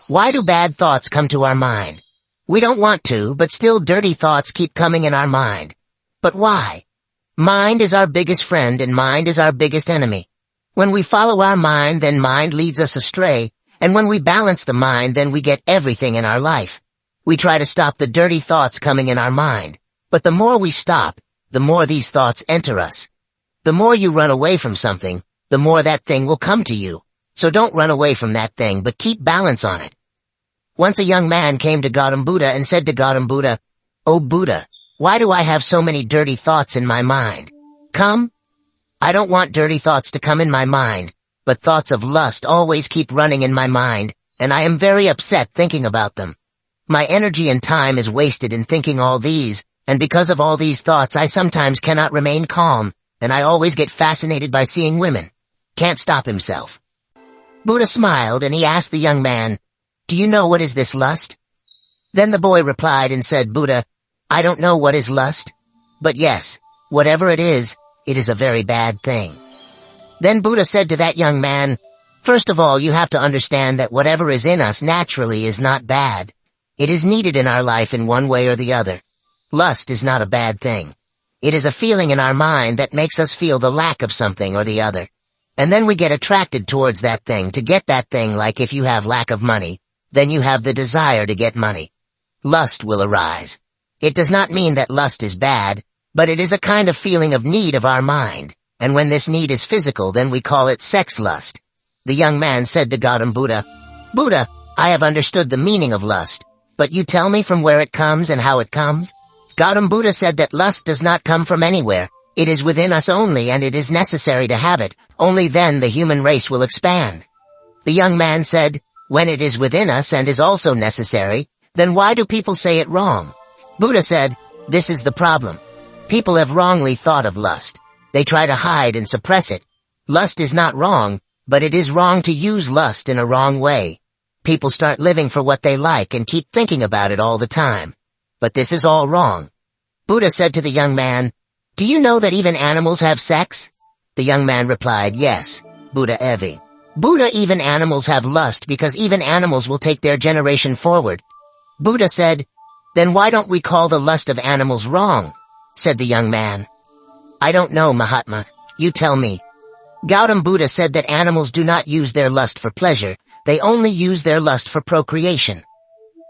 Why do bad thoughts come to our mind? We don't want to, but still dirty thoughts keep coming in our mind. But why? Mind is our biggest friend and mind is our biggest enemy. When we follow our mind, then mind leads us astray, and when we balance the mind, then we get everything in our life. We try to stop the dirty thoughts coming in our mind, but the more we stop, the more these thoughts enter us. The more you run away from something, the more that thing will come to you. So don't run away from that thing, but keep balance on it. Once a young man came to Gautam Buddha and said to Gautam Buddha, "O Buddha, why do I have so many dirty thoughts in my mind? Come? I don't want dirty thoughts to come in my mind, but thoughts of lust always keep running in my mind, and I am very upset thinking about them. My energy and time is wasted in thinking all these, and because of all these thoughts I sometimes cannot remain calm, and I always get fascinated by seeing women." Can't stop himself. Buddha smiled and he asked the young man, "Do you know what is this lust?" Then the boy replied and said, "Buddha, I don't know what is lust, but yes, whatever it is a very bad thing." Then Buddha said to that young man, "First of all, you have to understand that whatever is in us naturally is not bad. It is needed in our life in one way or the other. Lust is not a bad thing. It is a feeling in our mind that makes us feel the lack of something or the other. And then we get attracted towards that thing to get that thing, like if you have lack of money, then you have the desire to get money. Lust will arise. It does not mean that lust is bad, but it is a kind of feeling of need of our mind, and when this need is physical, then we call it sex lust." The young man said to Gautam Buddha, "Buddha, I have understood the meaning of lust, but you tell me from where it comes and how it comes?" Gautam Buddha said that lust does not come from anywhere. It is within us only, and it is necessary to have it. Only then the human race will expand. The young man said, "When it is within us and is also necessary, then why do people say it wrong?" Buddha said, "This is the problem. People have wrongly thought of lust. They try to hide and suppress it. Lust is not wrong, but it is wrong to use lust in a wrong way. People start living for what they like and keep thinking about it all the time. But this is all wrong." Buddha said to the young man, "Do you know that even animals have sex?" The young man replied, "Yes, Buddha Evi. Buddha, even animals have lust because even animals will take their generation forward." Buddha said, "Then why don't we call the lust of animals wrong?" said the young man. "I don't know, Mahatma. You tell me." Gautam Buddha said that animals do not use their lust for pleasure, they only use their lust for procreation.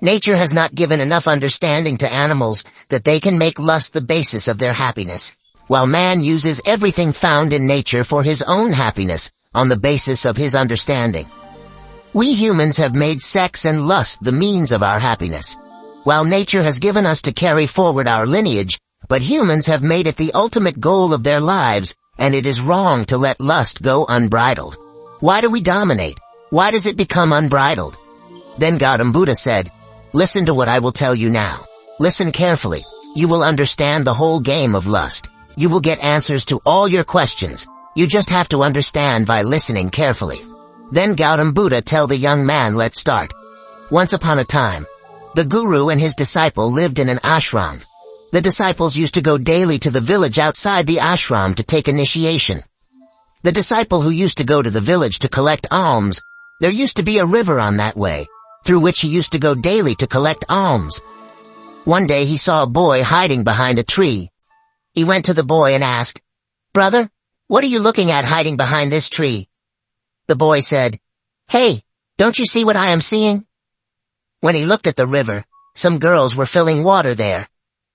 Nature has not given enough understanding to animals that they can make lust the basis of their happiness, while man uses everything found in nature for his own happiness on the basis of his understanding. We humans have made sex and lust the means of our happiness, while nature has given us to carry forward our lineage, but humans have made it the ultimate goal of their lives, and it is wrong to let lust go unbridled. Why do we dominate? Why does it become unbridled? Then Gautam Buddha said, "Listen to what I will tell you now. Listen carefully. You will understand the whole game of lust. You will get answers to all your questions. You just have to understand by listening carefully." Then Gautam Buddha tell the young man, "Let's start. Once upon a time, the guru and his disciple lived in an ashram. The disciples used to go daily to the village outside the ashram to take initiation. The disciple who used to go to the village to collect alms, there used to be a river on that way, through which he used to go daily to collect alms. One day he saw a boy hiding behind a tree. He went to the boy and asked, "Brother, what are you looking at hiding behind this tree?" The boy said, "Hey, don't you see what I am seeing?" When he looked at the river, some girls were filling water there.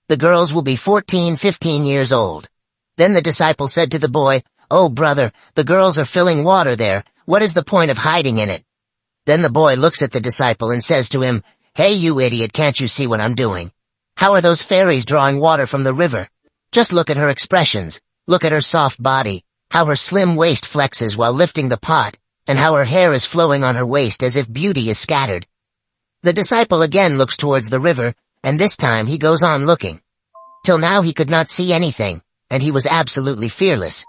The girls will be 14, 15 years old. Then the disciple said to the boy, "Oh brother, the girls are filling water there. What is the point of hiding in it?" Then the boy looks at the disciple and says to him, "Hey you idiot, can't you see what I'm doing? How are those fairies drawing water from the river? Just look at her expressions. Look at her soft body, how her slim waist flexes while lifting the pot, and how her hair is flowing on her waist as if beauty is scattered." The disciple again looks towards the river, and this time he goes on looking. Till now he could not see anything, and he was absolutely fearless.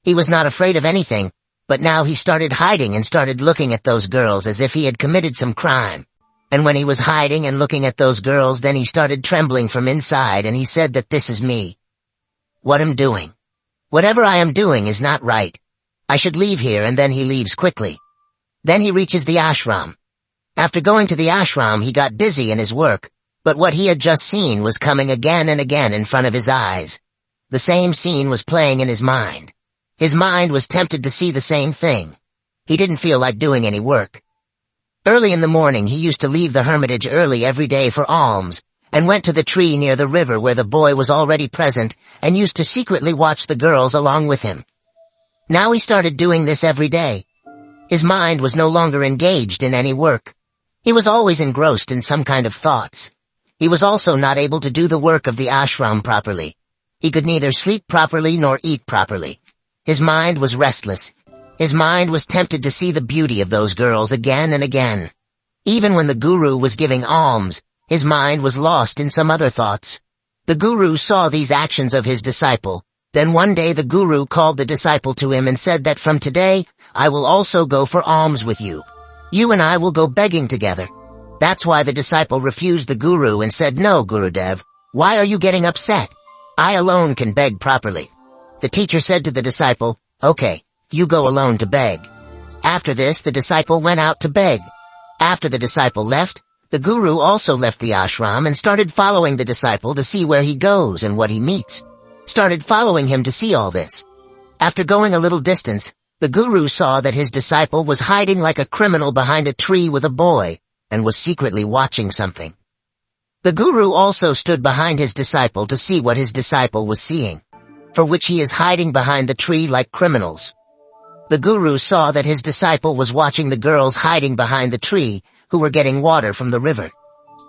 He was not afraid of anything, but now he started hiding and started looking at those girls as if he had committed some crime. And when he was hiding and looking at those girls, then he started trembling from inside, and he said that this is me. What I'm doing? Whatever I am doing is not right. I should leave here, and then he leaves quickly. Then he reaches the ashram. After going to the ashram, he got busy in his work, but what he had just seen was coming again and again in front of his eyes. The same scene was playing in his mind. His mind was tempted to see the same thing. He didn't feel like doing any work. Early in the morning, he used to leave the hermitage early every day for alms, and went to the tree near the river where the boy was already present, and used to secretly watch the girls along with him. Now he started doing this every day. His mind was no longer engaged in any work. He was always engrossed in some kind of thoughts. He was also not able to do the work of the ashram properly. He could neither sleep properly nor eat properly. His mind was restless. His mind was tempted to see the beauty of those girls again and again. Even when the guru was giving alms, his mind was lost in some other thoughts. The guru saw these actions of his disciple. Then one day the guru called the disciple to him and said that from today, I will also go for alms with you. You and I will go begging together. That's why the disciple refused the guru and said, No, Gurudev, why are you getting upset? I alone can beg properly. The teacher said to the disciple, Okay, you go alone to beg. After this, the disciple went out to beg. After the disciple left, the guru also left the ashram and started following the disciple to see where he goes and what he meets. Started following him to see all this. After going a little distance, the guru saw that his disciple was hiding like a criminal behind a tree with a boy, and was secretly watching something. The guru also stood behind his disciple to see what his disciple was seeing, for which he is hiding behind the tree like criminals. The guru saw that his disciple was watching the girls hiding behind the tree, who were getting water from the river.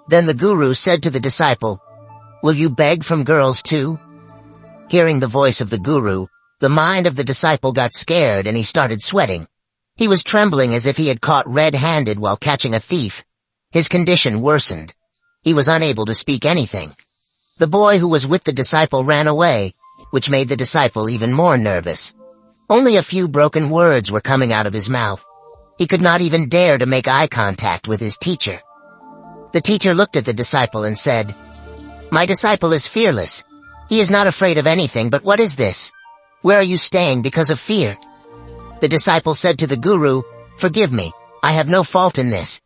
Then the guru said to the disciple, Will you beg from girls too? Hearing the voice of the guru, the mind of the disciple got scared and he started sweating. He was trembling as if he had caught red-handed while catching a thief. His condition worsened. He was unable to speak anything. The boy who was with the disciple ran away, which made the disciple even more nervous. Only a few broken words were coming out of his mouth. He could not even dare to make eye contact with his teacher. The teacher looked at the disciple and said, My disciple is fearless. He is not afraid of anything, but what is this? Where are you staying because of fear? The disciple said to the guru, Forgive me, I have no fault in this.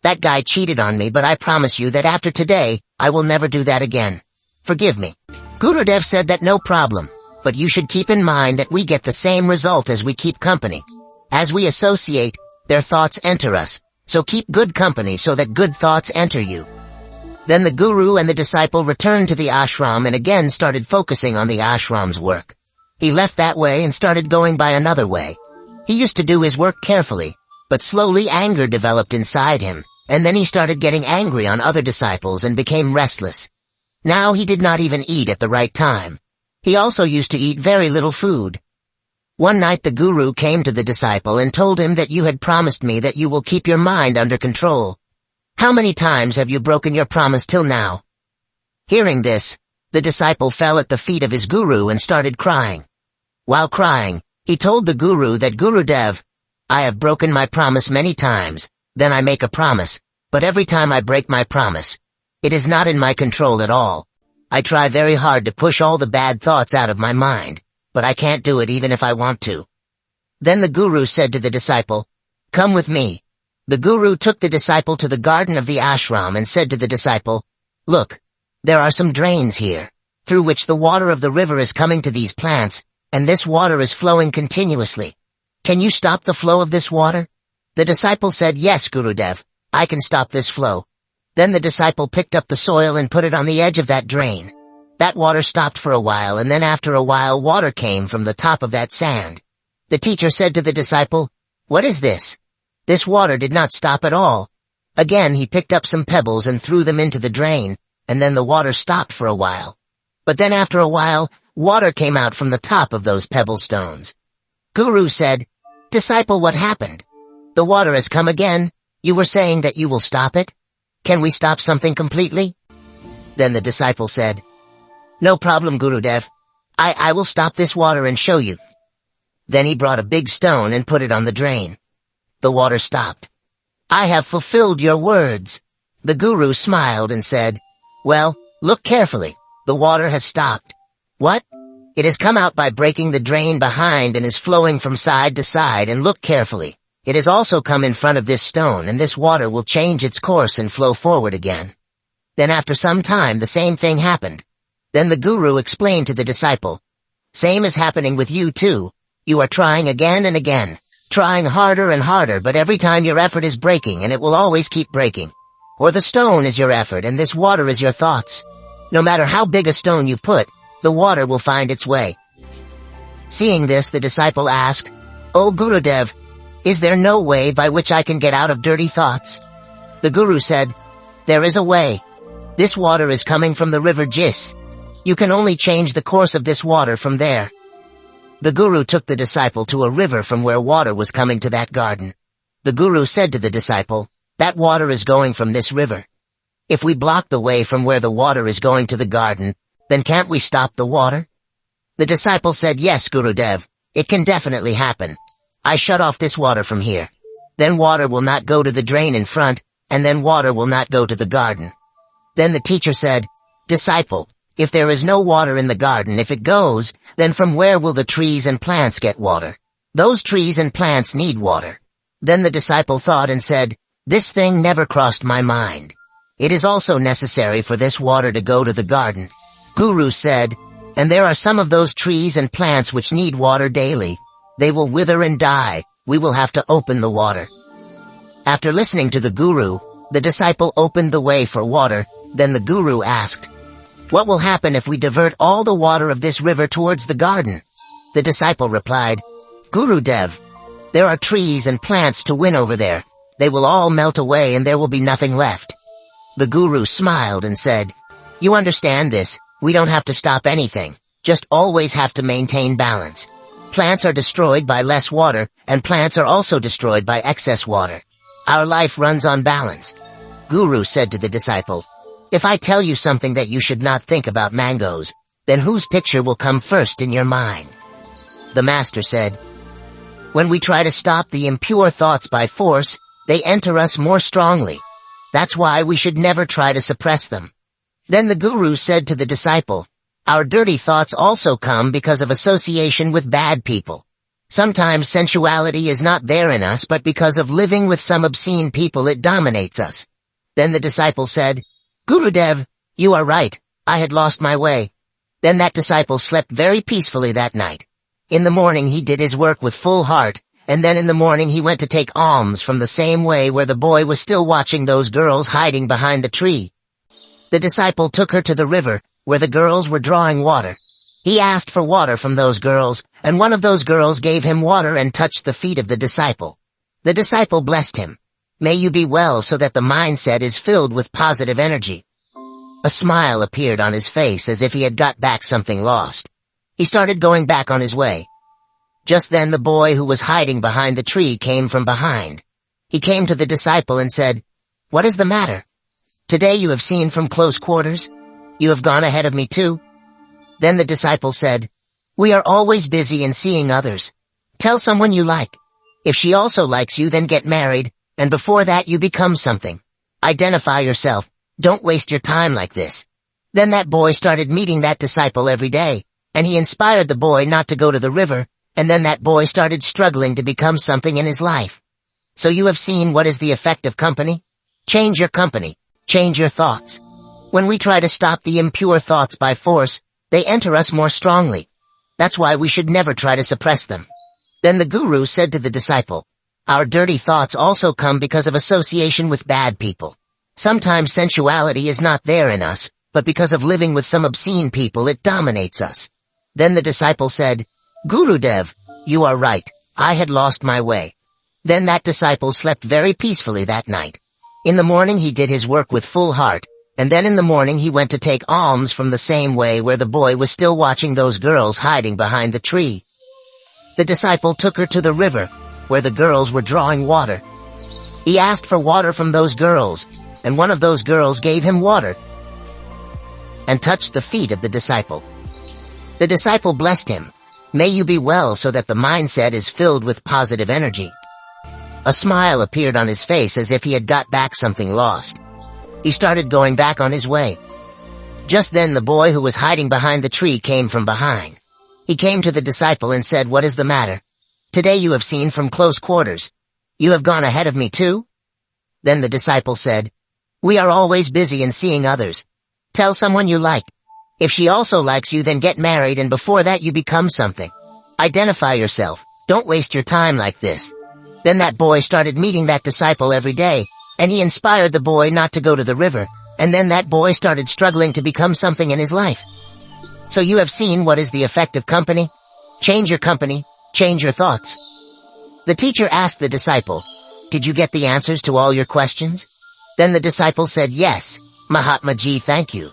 That guy cheated on me, but I promise you that after today, I will never do that again. Forgive me. Gurudev said that no problem, but you should keep in mind that we get the same result as we keep company. As we associate, their thoughts enter us, so keep good company so that good thoughts enter you. Then the guru and the disciple returned to the ashram and again started focusing on the ashram's work. He left that way and started going by another way. He used to do his work carefully, but slowly anger developed inside him, and then he started getting angry on other disciples and became restless. Now he did not even eat at the right time. He also used to eat very little food. One night the guru came to the disciple and told him that you had promised me that you will keep your mind under control. How many times have you broken your promise till now? Hearing this, the disciple fell at the feet of his guru and started crying. While crying, he told the guru that Gurudev, I have broken my promise many times, then I make a promise, but every time I break my promise, it is not in my control at all. I try very hard to push all the bad thoughts out of my mind, but I can't do it even if I want to. Then the guru said to the disciple, Come with me. The guru took the disciple to the garden of the ashram and said to the disciple, Look, there are some drains here, through which the water of the river is coming to these plants, and this water is flowing continuously. Can you stop the flow of this water? The disciple said, Yes, Gurudev, I can stop this flow. Then the disciple picked up the soil and put it on the edge of that drain. That water stopped for a while, and then after a while water came from the top of that sand. The teacher said to the disciple, What is this? This water did not stop at all. Again he picked up some pebbles and threw them into the drain, and then the water stopped for a while. But then after a while, water came out from the top of those pebble stones. Guru said, Disciple, what happened? The water has come again. You were saying that you will stop it? Can we stop something completely? Then the disciple said, No problem, Gurudev. I will stop this water and show you. Then he brought a big stone and put it on the drain. The water stopped. I have fulfilled your words. The guru smiled and said, Well, look carefully. The water has stopped. What? It has come out by breaking the drain behind and is flowing from side to side, and look carefully. It has also come in front of this stone, and this water will change its course and flow forward again." Then after some time the same thing happened. Then the guru explained to the disciple, "Same is happening with you too. You are trying again and again, trying harder and harder, but every time your effort is breaking, and it will always keep breaking. Or the stone is your effort and this water is your thoughts. No matter how big a stone you put, the water will find its way." Seeing this, the disciple asked, "O Gurudev, is there no way by which I can get out of dirty thoughts?" The guru said, "There is a way. This water is coming from the river Jis. You can only change the course of this water from there." The guru took the disciple to a river from where water was coming to that garden. The guru said to the disciple, "That water is going from this river. If we block the way from where the water is going to the garden, then can't we stop the water?" The disciple said, "Yes, Gurudev, it can definitely happen. I shut off this water from here. Then water will not go to the drain in front, and then water will not go to the garden." Then the teacher said, "Disciple, if there is no water in the garden, if it goes, then from where will the trees and plants get water? Those trees and plants need water." Then the disciple thought and said, "This thing never crossed my mind. It is also necessary for this water to go to the garden." Guru said, "And there are some of those trees and plants which need water daily. They will wither and die. We will have to open the water." After listening to the guru, the disciple opened the way for water. Then the guru asked, "What will happen if we divert all the water of this river towards the garden?" The disciple replied, "Gurudev, there are trees and plants to win over there. They will all melt away and there will be nothing left." The guru smiled and said, "You understand this. We don't have to stop anything, just always have to maintain balance. Plants are destroyed by less water, and plants are also destroyed by excess water. Our life runs on balance." Guru said to the disciple, "If I tell you something that you should not think about mangoes, then whose picture will come first in your mind?" The master said, "When we try to stop the impure thoughts by force, they enter us more strongly. That's why we should never try to suppress them." Then the guru said to the disciple, "Our dirty thoughts also come because of association with bad people. Sometimes sensuality is not there in us, but because of living with some obscene people it dominates us." Then the disciple said, "Gurudev, you are right. I had lost my way." Then that disciple slept very peacefully that night. In the morning he did his work with full heart, and then in the morning he went to take alms from the same way where the boy was still watching those girls hiding behind the tree. The disciple took her to the river, where the girls were drawing water. He asked for water from those girls, and one of those girls gave him water and touched the feet of the disciple. The disciple blessed him. "May you be well so that the mindset is filled with positive energy." A smile appeared on his face as if he had got back something lost. He started going back on his way. Just then the boy who was hiding behind the tree came from behind. He came to the disciple and said, "What is the matter? Today you have seen from close quarters? You have gone ahead of me too?" Then the disciple said, "We are always busy in seeing others. Tell someone you like. If she also likes you, then get married, and before that you become something. Identify yourself. Don't waste your time like this." Then that boy started meeting that disciple every day, and he inspired the boy not to go to the river, and then that boy started struggling to become something in his life. So you have seen what is the effect of company? Change your company. Change your thoughts. When we try to stop the impure thoughts by force, they enter us more strongly. That's why we should never try to suppress them. Then the guru said to the disciple, "Our dirty thoughts also come because of association with bad people. Sometimes sensuality is not there in us, but because of living with some obscene people it dominates us." Then the disciple said, "Gurudev, you are right. I had lost my way." Then that disciple slept very peacefully that night. In the morning he did his work with full heart, and then in the morning he went to take alms from the same way where the boy was still watching those girls hiding behind the tree. The disciple took her to the river, where the girls were drawing water. He asked for water from those girls, and one of those girls gave him water and touched the feet of the disciple. The disciple blessed him. "May you be well so that the mindset is filled with positive energy." A smile appeared on his face as if he had got back something lost. He started going back on his way. Just then the boy who was hiding behind the tree came from behind. He came to the disciple and said, "What is the matter? Today you have seen from close quarters. You have gone ahead of me too? Then the disciple said, we are always busy in seeing others. Tell someone you like. If she also likes you, then get married, and before that you become something. Identify yourself. Don't waste your time like this. Then that boy started meeting that disciple every day, and he inspired the boy not to go to the river, and then that boy started struggling to become something in his life. So you have seen what is the effect of company? Change your company, change your thoughts. The teacher asked the disciple, did you get the answers to all your questions? Then the disciple said, yes, Mahatma Ji, thank you.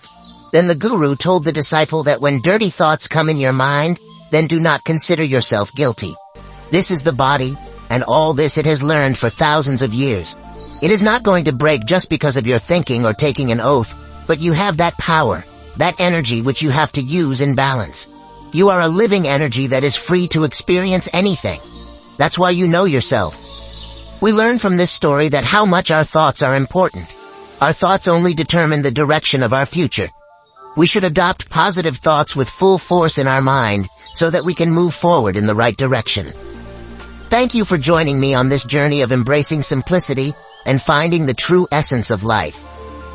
Then the guru told the disciple that when dirty thoughts come in your mind, then do not consider yourself guilty. This is the body, and all this it has learned for thousands of years. It is not going to break just because of your thinking or taking an oath, but you have that power, that energy which you have to use in balance. You are a living energy that is free to experience anything. That's why you know yourself. We learn from this story that how much our thoughts are important. Our thoughts only determine the direction of our future. We should adopt positive thoughts with full force in our mind so that we can move forward in the right direction. Thank you for joining me on this journey of embracing simplicity and finding the true essence of life.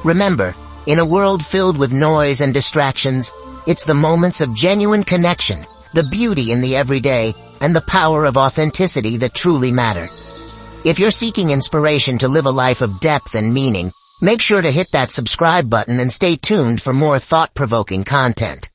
Remember, in a world filled with noise and distractions, it's the moments of genuine connection, the beauty in the everyday, and the power of authenticity that truly matter. If you're seeking inspiration to live a life of depth and meaning, make sure to hit that subscribe button and stay tuned for more thought-provoking content.